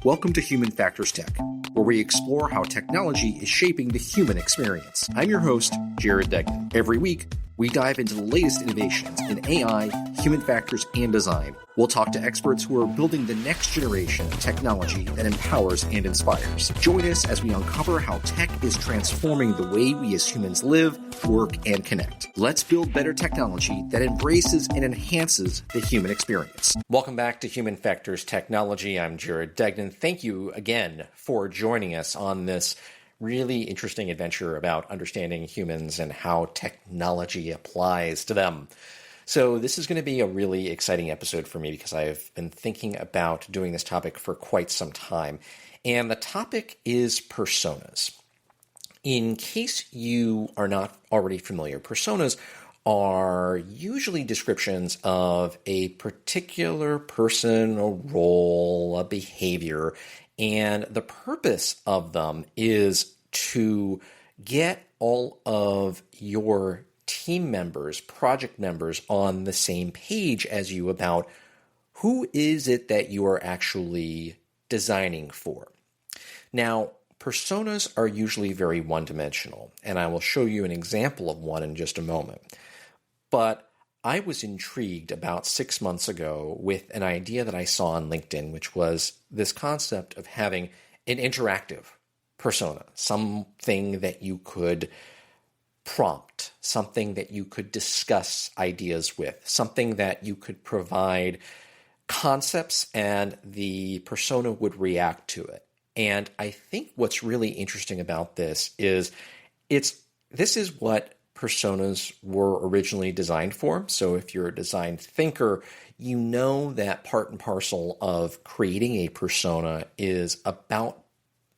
Welcome to Human Factors Tech, where we explore how technology is shaping the human experience. I'm your host, Jared Degnan. Every week, we dive into the latest innovations in AI, human factors, and design. We'll talk to experts who are building the next generation of technology that empowers and inspires. Join us as we uncover how tech is transforming the way we as humans live, work, and connect. Let's build better technology that embraces and enhances the human experience. Welcome back to Human Factors Technology. I'm Jared Degnan. Thank you again for joining us on this really interesting adventure about understanding humans and how technology applies to them. So this is going to be a really exciting episode for me because I've been thinking about doing this topic for quite some time. And the topic is personas. In case you are not already familiar, personas are usually descriptions of a particular person, a role, a behavior, and the purpose of them is to get all of your team members, project members on the same page as you about who is it that you are actually designing for. Now, personas are usually very one-dimensional, and I will show you an example of one in just a moment. But I was intrigued about 6 months ago with an idea that I saw on LinkedIn, which was this concept of having an interactive persona, something that you could prompt, something that you could discuss ideas with, something that you could provide concepts and the persona would react to it. And I think what's really interesting about this is this is what personas were originally designed for. So if you're a design thinker, you know that part and parcel of creating a persona is about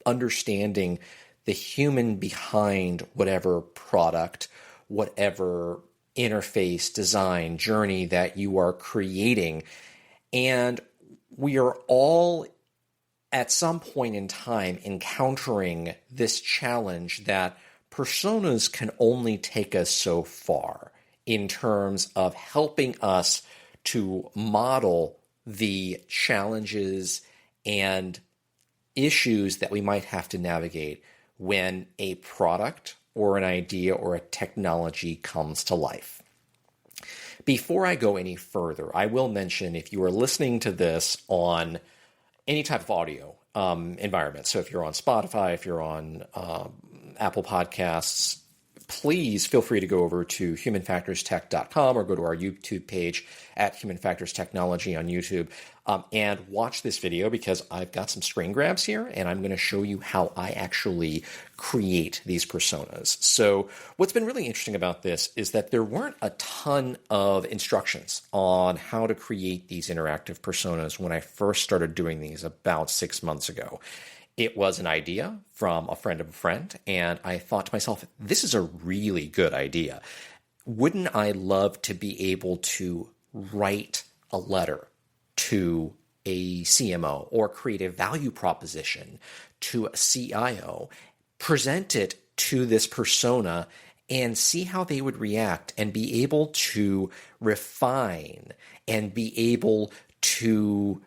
understanding the human behind whatever product, whatever interface, design, journey that you are creating. And we are all at some point in time encountering this challenge that personas can only take us so far in terms of helping us to model the challenges and issues that we might have to navigate when a product or an idea or a technology comes to life. Before I go any further, I will mention if you are listening to this on any type of audio environment, so if you're on Spotify, if you're on Apple Podcasts, please feel free to go over to humanfactorstech.com or go to our YouTube page at Human Factors Technology on YouTube and watch this video because I've got some screen grabs here and I'm going to show you how I actually create these personas. So what's been really interesting about this is that there weren't a ton of instructions on how to create these interactive personas when I first started doing these about 6 months ago. It was an idea from a friend of a friend, and I thought to myself, this is a really good idea. Wouldn't I love to be able to write a letter to a CMO or create a value proposition to a CIO, present it to this persona, and see how they would react and be able to refine and be able to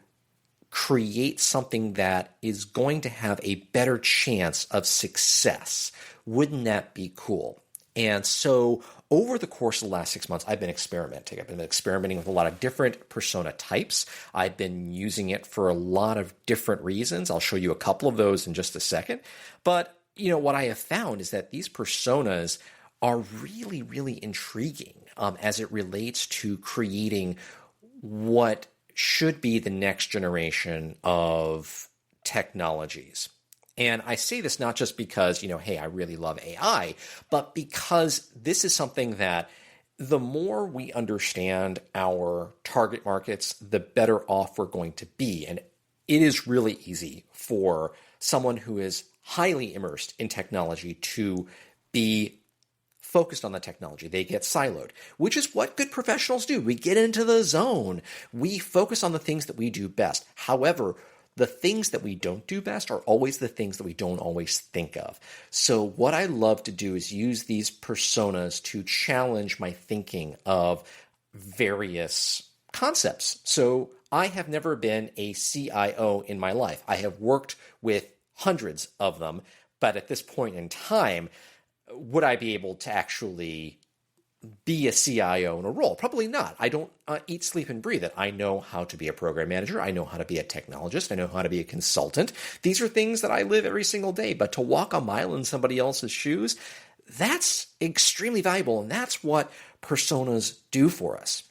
create something that is going to have a better chance of success. Wouldn't that be cool? And so over the course of the last 6 months, I've been experimenting. I've been experimenting with a lot of different persona types. I've been using it for a lot of different reasons. I'll show you a couple of those in just a second. But what I have found is that these personas are really, really intriguing as it relates to creating what should be the next generation of technologies. And I say this not just because, hey, I really love AI, but because this is something that the more we understand our target markets, the better off we're going to be. And it is really easy for someone who is highly immersed in technology to be focused on the technology. They get siloed, which is what good professionals do. We get into the zone. We focus on the things that we do best. However, the things that we don't do best are always the things that we don't always think of. So what I love to do is use these personas to challenge my thinking of various concepts. So I have never been a CIO in my life. I have worked with hundreds of them, but at this point in time, would I be able to actually be a CIO in a role? Probably not. I don't eat, sleep, and breathe it. I know how to be a program manager. I know how to be a technologist. I know how to be a consultant. These are things that I live every single day. But to walk a mile in somebody else's shoes, that's extremely valuable. And that's what personas do for us.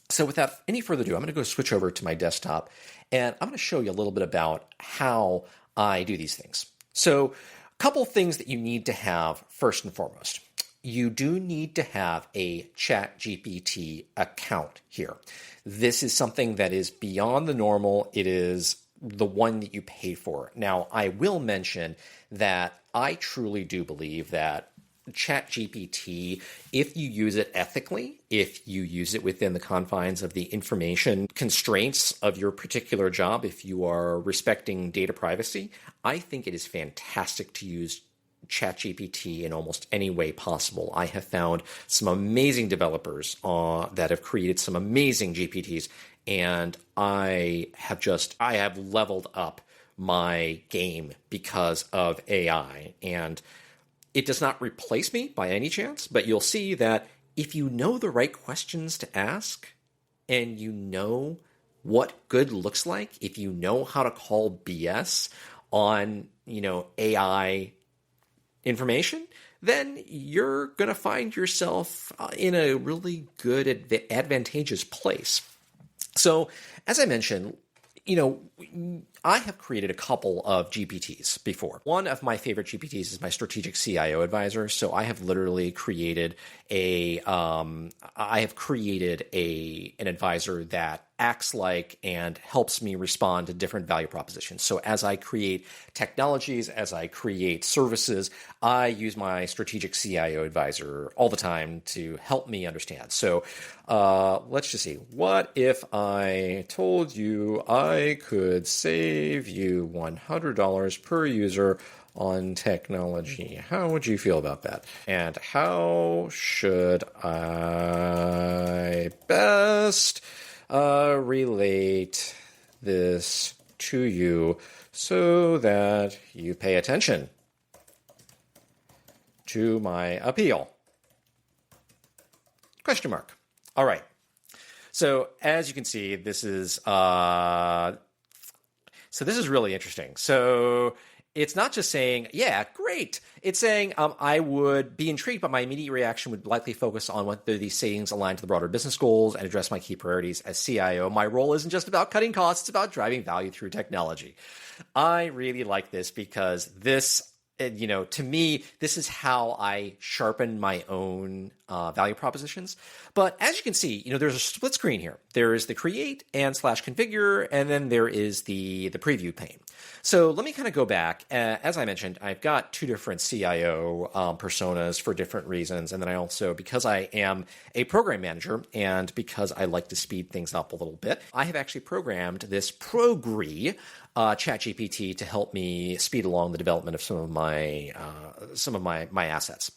So without any further ado, I'm going to go switch over to my desktop, and I'm going to show you a little bit about how I do these things. So a couple things that you need to have first and foremost. You do need to have a ChatGPT account here. This is something that is beyond the normal. It is the one that you pay for. Now, I will mention that I truly do believe that ChatGPT, if you use it ethically, if you use it within the confines of the information constraints of your particular job, if you are respecting data privacy, I think it is fantastic to use ChatGPT in almost any way possible. I have found some amazing developers that have created some amazing GPTs, and I have leveled up my game because of AI. And it does not replace me by any chance, but you'll see that if you know the right questions to ask and you know what good looks like, if you know how to call BS on, AI information, then you're going to find yourself in a really good, advantageous place. So, as I mentioned, I have created a couple of GPTs before. One of my favorite GPTs is my strategic CIO advisor. So I have literally created an advisor that acts like and helps me respond to different value propositions. So as I create technologies, as I create services, I use my strategic CIO advisor all the time to help me understand. So let's just see. What if I told you I could save you $100 per user on technology? How would you feel about that? And how should I best relate this to you so that you pay attention to my appeal? Question mark. All right. So as you can see, this is really interesting. So it's not just saying, yeah, great. It's saying I would be intrigued, but my immediate reaction would likely focus on whether these savings align to the broader business goals and address my key priorities as CIO. My role isn't just about cutting costs. It's about driving value through technology. I really like this because this, to me, this is how I sharpen my own value propositions. But as you can see, there's a split screen here. There is the create and /configure, and then there is the preview pane. So let me kind of go back. As I mentioned, I've got two different CIO personas for different reasons. And then I also, because I am a program manager and because I like to speed things up a little bit, I have actually programmed this Progree ChatGPT to help me speed along the development of some of my assets.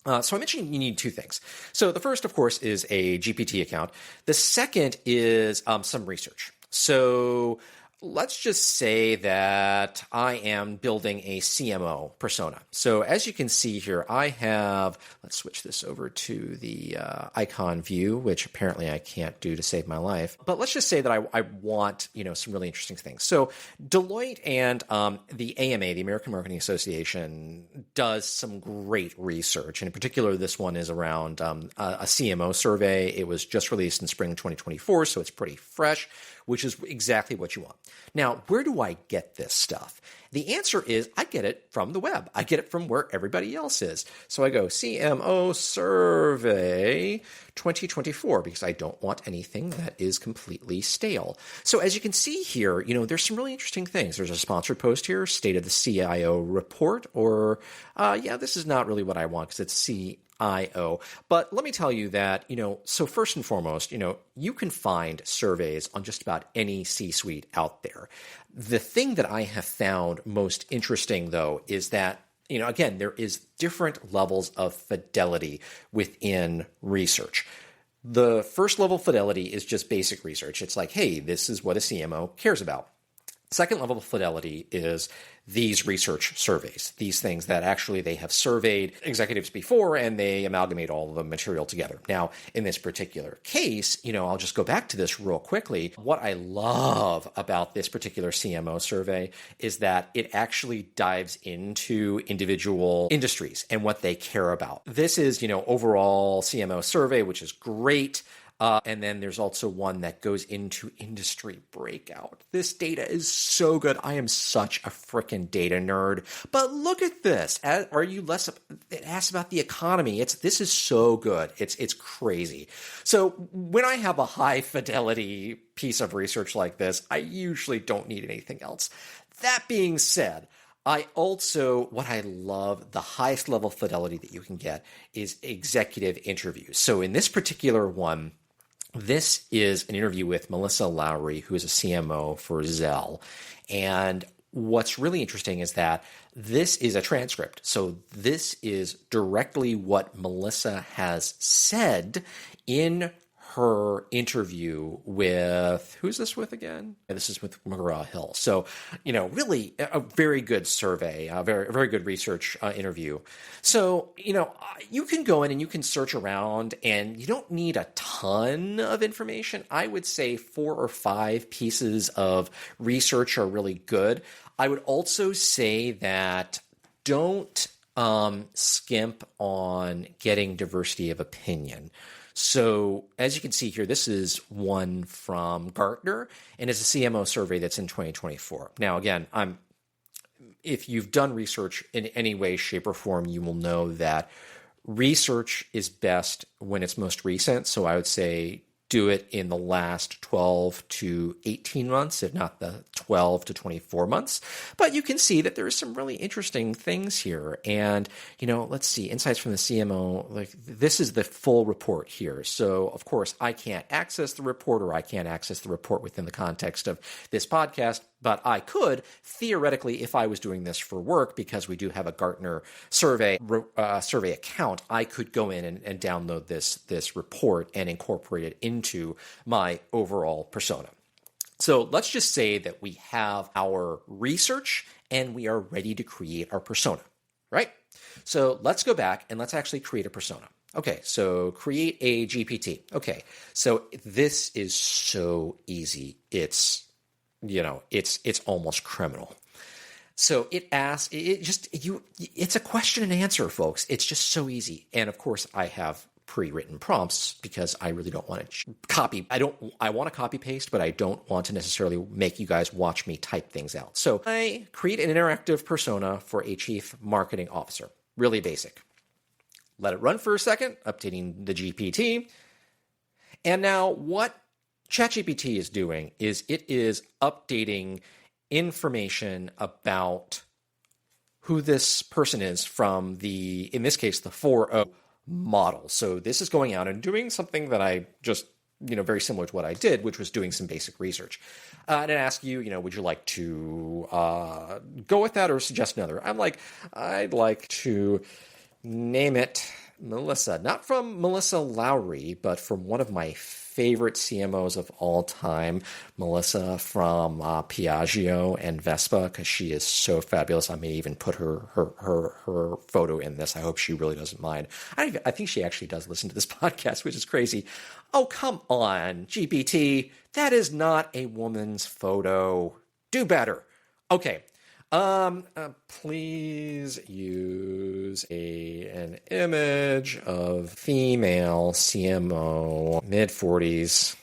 So I mentioned you need two things. So the first, of course, is a GPT account. The second is some research. So let's just say that I am building a CMO persona. So as you can see here, let's switch this over to the icon view, which apparently I can't do to save my life. But let's just say that I want, some really interesting things. So Deloitte and the AMA, the American Marketing Association, does some great research. And in particular, this one is around a CMO survey. It was just released in spring 2024, so it's pretty fresh, which is exactly what you want. Now, where do I get this stuff? The answer is I get it from the web. I get it from where everybody else is. So I go CMO survey 2024 because I don't want anything that is completely stale. So as you can see here, there's some really interesting things. There's a sponsored post here, State of the CIO report, or this is not really what I want because it's CIO. But let me tell you that, so first and foremost, you can find surveys on just about any C-suite out there. The thing that I have found most interesting, though, is that, again, there is different levels of fidelity within research. The first level fidelity is just basic research. It's like, hey, this is what a CMO cares about. Second level of fidelity is these research surveys, these things that actually they have surveyed executives before and they amalgamate all of the material together. Now, in this particular case, I'll just go back to this real quickly. What I love about this particular CMO survey is that it actually dives into individual industries and what they care about. This is, overall CMO survey, which is great. And then there's also one that goes into industry breakout. This data is so good. I am such a freaking data nerd. But look at this. Are you less? It asks about the economy. This is so good. It's crazy. So when I have a high fidelity piece of research like this, I usually don't need anything else. That being said, what I love, the highest level of fidelity that you can get is executive interviews. So in this particular one, this is an interview with Melissa Lowry, who is a CMO for Zelle. And what's really interesting is that this is a transcript. So this is directly what Melissa has said in her interview with, who's this with again? This is with McGraw-Hill. So, really a very good survey, a very good research interview. So, you can go in and you can search around and you don't need a ton of information. I would say 4 or 5 pieces of research are really good. I would also say that don't skimp on getting diversity of opinion. So as you can see here, this is one from Gartner, and it's a CMO survey that's in 2024. Now, again, if you've done research in any way, shape, or form, you will know that research is best when it's most recent. So I would say do it in the last 12 to 18 months, if not the 12 to 24 months. But you can see that there are some really interesting things here. And, let's see, insights from the CMO, this is the full report here. So, of course, I can't access the report, or I can't access the report within the context of this podcast, but I could theoretically, if I was doing this for work, because we do have a Gartner survey account, I could go in and download this report and incorporate it into my overall persona. So let's just say that we have our research and we are ready to create our persona, right? So let's go back and let's actually create a persona. Okay, so create a GPT. Okay, so this is so easy. It's almost criminal. So it asks, it's a question and answer, folks. It's just so easy. And of course, I have pre-written prompts because I really don't want to copy. I want to copy paste, but I don't want to necessarily make you guys watch me type things out. So I create an interactive persona for a chief marketing officer. Really basic. Let it run for a second, updating the GPT. And now what ChatGPT is doing is it is updating information about who this person is from in this case, the 4.0 model. So this is going out and doing something that I just, very similar to what I did, which was doing some basic research. And it asks you, would you like to go with that or suggest another? I'd like to name it Melissa, not from Melissa Lowry, but from one of my favorite CMOs of all time, Melissa from Piaggio and Vespa, because she is so fabulous. I may even put her photo in this. I hope she really doesn't mind. I think she actually does listen to this podcast, which is crazy. Oh, come on, GPT. That is not a woman's photo. Do better. Okay. Please use an image of female CMO, mid-40s.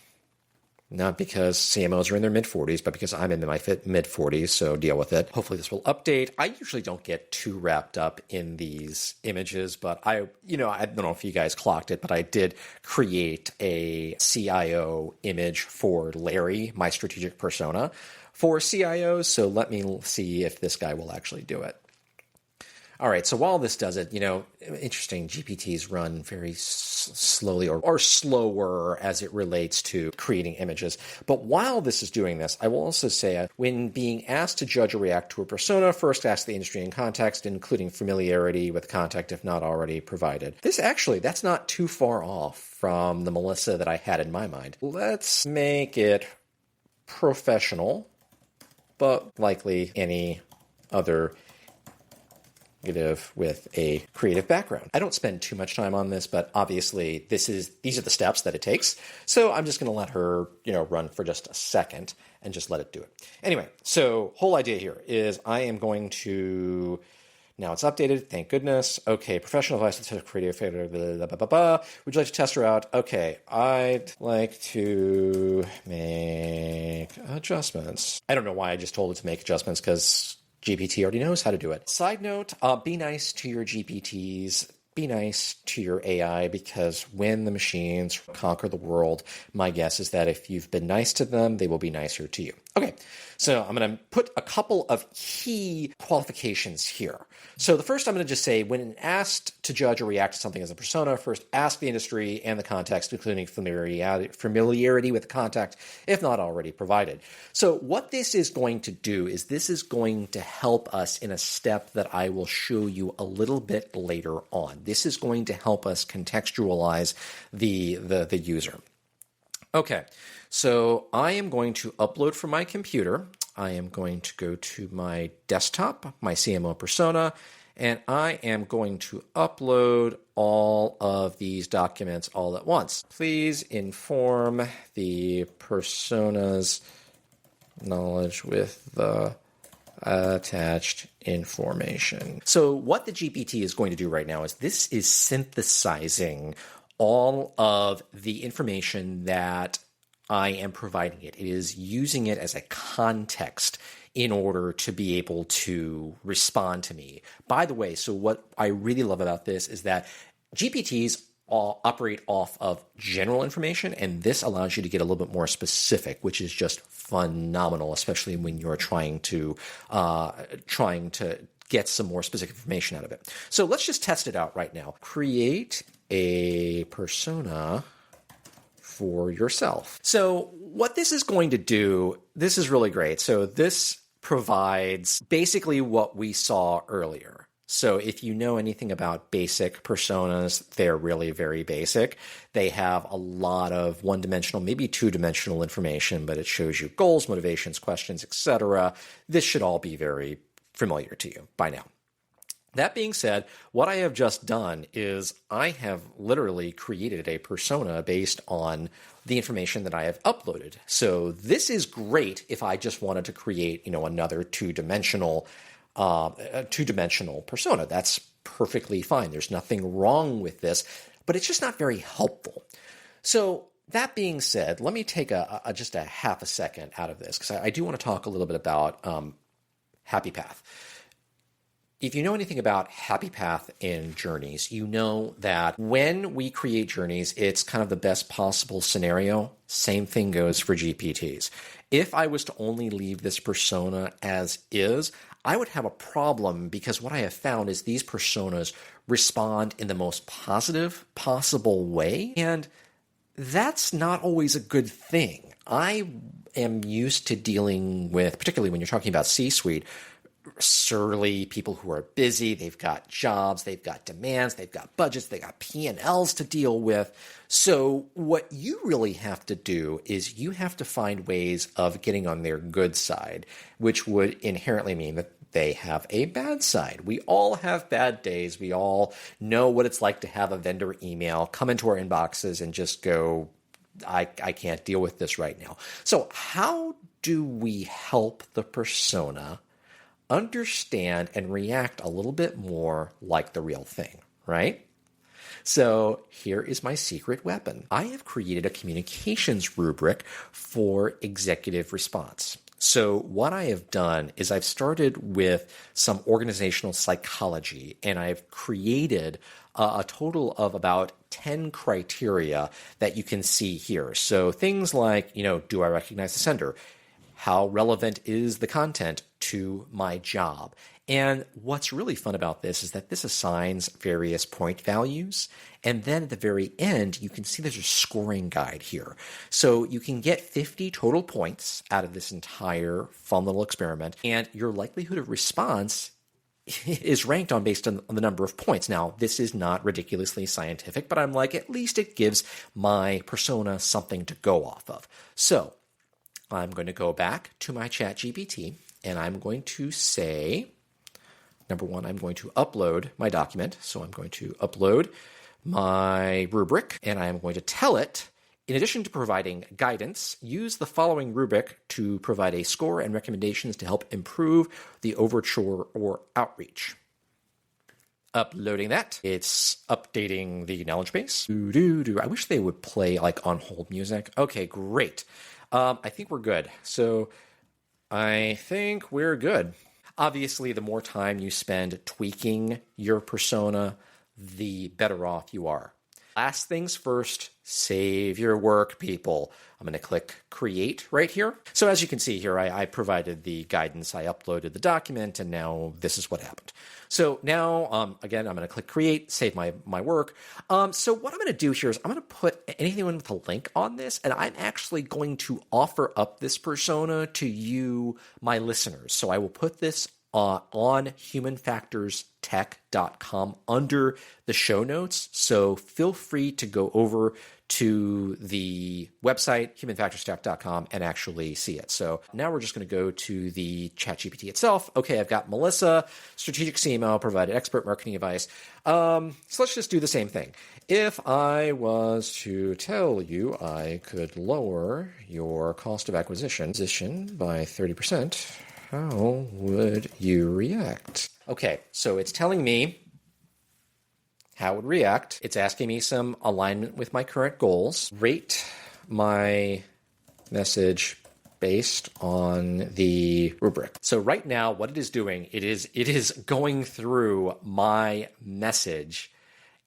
Not because CMOs are in their mid-40s, but because I'm in my mid-40s, so deal with it. Hopefully this will update. I usually don't get too wrapped up in these images, but I don't know if you guys clocked it, but I did create a CIO image for Larry, my strategic persona, for CIOs, so let me see if this guy will actually do it. All right, so while this does it, interesting, GPTs run very slowly or slower as it relates to creating images. But while this is doing this, I will also say when being asked to judge or react to a persona, first ask the industry and context, including familiarity with context if not already provided. That's not too far off from the Melissa that I had in my mind. Let's make it professional, but likely any other with a creative background. I don't spend too much time on this, but obviously these are the steps that it takes. So I'm just going to let her, run for just a second and just let it do it. Anyway, so whole idea here is I am going to, now it's updated, thank goodness. Okay, professional advice, let's have creative, blah, blah, blah, blah. Would you like to test her out? Okay, I'd like to make adjustments. I don't know why I just told it to make adjustments because GPT already knows how to do it. Side note, be nice to your GPTs. Be nice to your AI, because when the machines conquer the world, my guess is that if you've been nice to them, they will be nicer to you. Okay, so I'm going to put a couple of key qualifications here. So the first, I'm going to just say, when asked to judge or react to something as a persona, first ask the industry and the context, including familiarity with the context, if not already provided. So what this is going to do is this is going to help us in a step that I will show you a little bit later on. This is going to help us contextualize the user. Okay, so I am going to upload from my computer. I am going to go to my desktop, my CMO persona, and I am going to upload all of these documents all at once. Please inform the persona's knowledge with the attached information. So what the GPT is going to do right now is this is synthesizing all of the information that I am providing it. It is using it as a context in order to be able to respond to me. By the way, so what I really love about this is that GPTs all operate off of general information, and this allows you to get a little bit more specific, which is just phenomenal, especially when you're trying to get some more specific information out of it. So let's just test it out right now. Create a persona for yourself. So what this is going to do, this is really great. So this provides basically what we saw earlier. So if you know anything about basic personas, they're really very basic. They have a lot of one-dimensional, maybe two-dimensional information, but it shows you goals, motivations, questions, etc. This should all be very familiar to you by now. That being said, what I have just done is I have literally created a persona based on the information that I have uploaded. So this is great if I just wanted to create, another two-dimensional persona. That's perfectly fine. There's nothing wrong with this, but it's just not very helpful. So that being said, let me take just a half a second out of this, because I do want to talk a little bit about Happy Path. If you know anything about Happy Path in journeys, you know that when we create journeys, it's kind of the best possible scenario. Same thing goes for GPTs. If I was to only leave this persona as is, I would have a problem, because what I have found is these personas respond in the most positive possible way, and that's not always a good thing. I am used to dealing with, particularly when you're talking about C-suite, surly people who are busy, they've got jobs, they've got demands, they've got budgets, they've got P&Ls to deal with. So what you really have to do is you have to find ways of getting on their good side, which would inherently mean that they have a bad side. We all have bad days. We all know what it's like to have a vendor email come into our inboxes and just go, I can't deal with this right now. So how do we help the persona understand and react a little bit more like the real thing, right? So here is my secret weapon. I have created a communications rubric for executive response. So what I have done is I've started with some organizational psychology, and I've created a total of about 10 criteria that you can see here. So things like, do I recognize the sender? How relevant is the content to my job? And what's really fun about this is that this assigns various point values. And then at the very end, you can see there's a scoring guide here. So you can get 50 total points out of this entire fun little experiment. And your likelihood of response is ranked based on the number of points. Now, this is not ridiculously scientific, but I'm like, at least it gives my persona something to go off of. So I'm going to go back to my ChatGPT, and I'm going to say, number one, I'm going to upload my document. So I'm going to upload my rubric, and I am going to tell it, in addition to providing guidance, use the following rubric to provide a score and recommendations to help improve the overture or outreach. Uploading that. It's updating the knowledge base. I wish they would play like on hold music. Okay, great. I think we're good. So I think we're good. Obviously, the more time you spend tweaking your persona, the better off you are. Last things first, save your work, people. I'm going to click Create right here. So as you can see here, I provided the guidance, I uploaded the document, and now this is what happened. So now, again, I'm going to click Create, save my work. So what I'm going to do here is I'm going to put anyone with a link on this, and I'm actually going to offer up this persona to you, my listeners. So I will put this on humanfactorstech.com under the show notes. So feel free to go over to the website, humanfactorstech.com, and actually see it. So now we're just going to go to the ChatGPT itself. Okay, I've got Melissa, strategic CMO, provided expert marketing advice. So let's just do the same thing. If I was to tell you I could lower your cost of acquisition by 30%, how would you react? Okay, so it's telling me how it would react. It's asking me some alignment with my current goals. Rate my message based on the rubric. So right now, what it is doing, it is going through my message,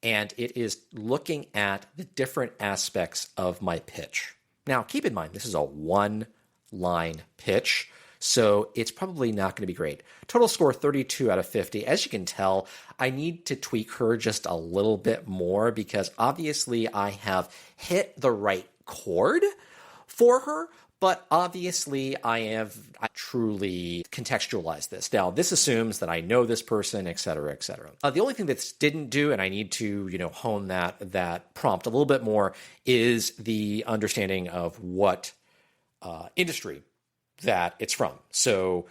and it is looking at the different aspects of my pitch. Now, keep in mind, this is a one-line pitch, so it's probably not going to be great. Total score 32 out of 50. As you can tell, I need to tweak her just a little bit more because obviously I have hit the right chord for her, but obviously I truly contextualized this. Now, this assumes that I know this person, et cetera, et cetera. The only thing that didn't do, and I need to hone that prompt a little bit more, is the understanding of what industry that it's from. So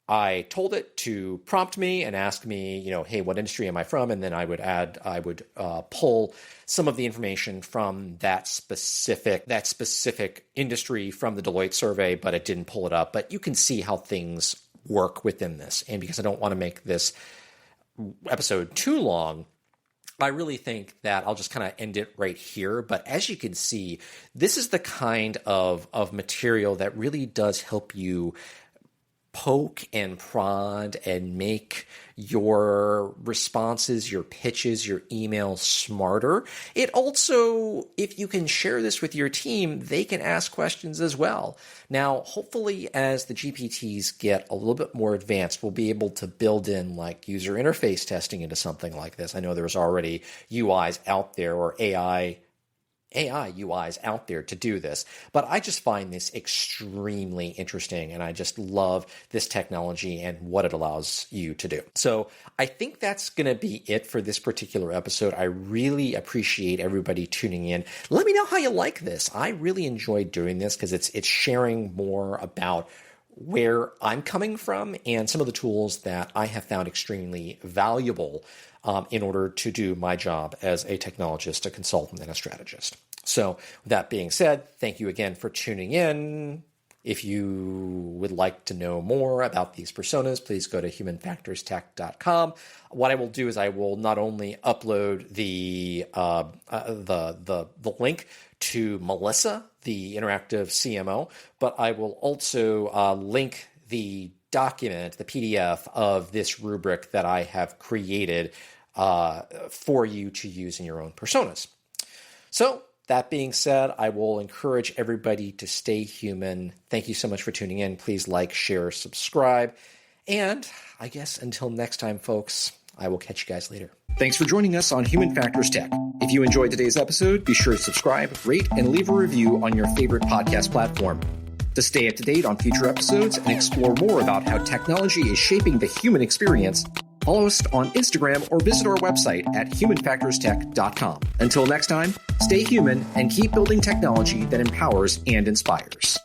I told it to prompt me and ask me, hey, what industry am I from? And then I would pull some of the information from that specific industry from the Deloitte survey, but it didn't pull it up. But you can see how things work within this. And because I don't want to make this episode too long, I really think that I'll just kind of end it right here. But as you can see, this is the kind of material that really does help you poke and prod and make your responses, your pitches, your emails smarter. It also, if you can share this with your team, they can ask questions as well. Now, hopefully, as the GPTs get a little bit more advanced, we'll be able to build in like user interface testing into something like this. I know there's already UIs out there, or AI UIs out there to do this, but I just find this extremely interesting, and I just love this technology and what it allows you to do. So I think that's going to be it for this particular episode. I really appreciate everybody tuning in. Let me know how you like this. I really enjoyed doing this because it's sharing more about where I'm coming from and some of the tools that I have found extremely valuable in order to do my job as a technologist, a consultant, and a strategist. So with that being said, thank you again for tuning in. If you would like to know more about these personas, please go to humanfactorstech.com. What I will do is I will not only upload the link to Melissa, the interactive CMO, but I will also link the document, the PDF of this rubric that I have created for you to use in your own personas. So that being said, I will encourage everybody to stay human. Thank you so much for tuning in. Please like, share, subscribe. And I guess until next time, folks, I will catch you guys later. Thanks for joining us on Human Factors Tech. If you enjoyed today's episode, be sure to subscribe, rate, and leave a review on your favorite podcast platform. To stay up to date on future episodes and explore more about how technology is shaping the human experience, follow us on Instagram or visit our website at humanfactorstech.com. Until next time, stay human and keep building technology that empowers and inspires.